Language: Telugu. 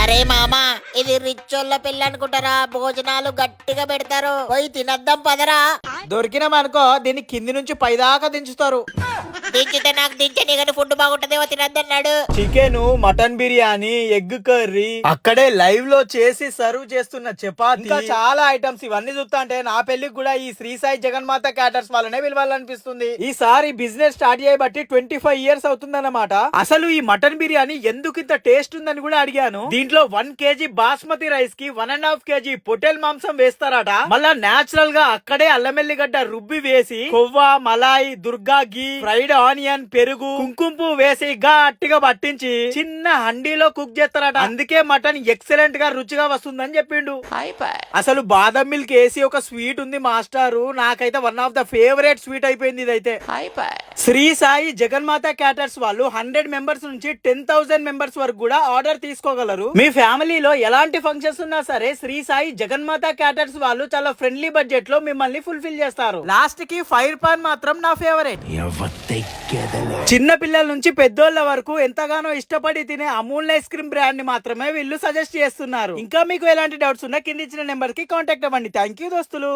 అరే మామా, ఇది రిచ్చోళ్ళ పెళ్ళి అనుకుంటారా? భోజనాలు గట్టిగా పెడతారు, పోయి తినద్దాం పదరా. దొరికినామనుకో దీన్ని కింది నుంచి పైదాకా దించుతారు. దించితే నాకు దించని కానీ ఫుడ్ బాగుంటదేమో తినద్దన్నాడు. Chicken, mutton biryani, egg curry అక్కడే లైవ్ లో చేసి సర్వ్ చేస్తున్న చపాతీ, ఇంకా చాలా ఐటమ్స్. ఇవన్నీ చూస్తా అంటే నా పెళ్లికి కూడా ఈ శ్రీ సాయి జగన్మాత క్యాటర్స్ వాళ్ళనే పిలవాలనిపిస్తుంది. ఈసారి బిజినెస్ స్టార్ట్ చేయబట్టి 25 years అవుతుందన్నమాట. అసలు ఈ మటన్ బిర్యానీ ఎందుకు ఇంత టేస్ట్ ఉందని కూడా అడిగాను. దీంట్లో 1 kg బాస్మతి రైస్ కి 1.5 kg పొటేల్ మాంసం వేస్తారట. మళ్ళా నేచురల్ గా అక్కడే అల్లమెల్లిగడ్డ రుబ్బి వేసి కొవ్వ, మలాయి, దుర్గా గీ, ఫ్రైడ్ ఆనియన్, పెరుగు, కుంకుమ వేసి గట్టిగా పట్టించి చిన్న హండీలో కుక్ చేస్తారట. అందుకే మటన్ ఎక్సలెంట్ గా రుచిగా వస్తుందని చెప్పిండు. అసలు బాదం మిల్క్ వేసి ఒక స్వీట్ ఉంది మాస్టారు, నాకైతే one of the favourite sweet అయిపోయింది ఇదైతే. శ్రీ సాయి జగన్మాత క్యాటర్స్ వాళ్ళు 100 మెంబర్స్ నుంచి 10,000 మెంబర్స్ వరకు కూడా ఆర్డర్ తీసుకోగలరు. మీ ఫ్యామిలీలో ఎలాంటి ఫంక్షన్స్ ఉన్నా సరే శ్రీ సాయి జగన్మాత క్యాటర్స్ వాళ్ళు చాలా ఫ్రెండ్లీ బడ్జెట్ లో మిమ్మల్ని ఫుల్ఫిల్ చేస్తారు. లాస్ట్ కి ఫైర్ పాన్ మాత్రం నా ఫేవరెట్. చిన్న పిల్లల నుంచి పెద్దోళ్ళ వరకు ఎంతగానో ఇష్టపడి తినే అమూల్ ఐస్ క్రీమ్ బ్రాండ్ ని మాత్రమే వీళ్ళు సజెస్ట్ చేస్తున్నారు. ఇంకా మీకు ఎలాంటి డౌట్స్ ఉన్నా కింద ఇచ్చిన నెంబర్ కి కాంటాక్ట్ అవ్వండి. థ్యాంక్ యూ దోస్తులు.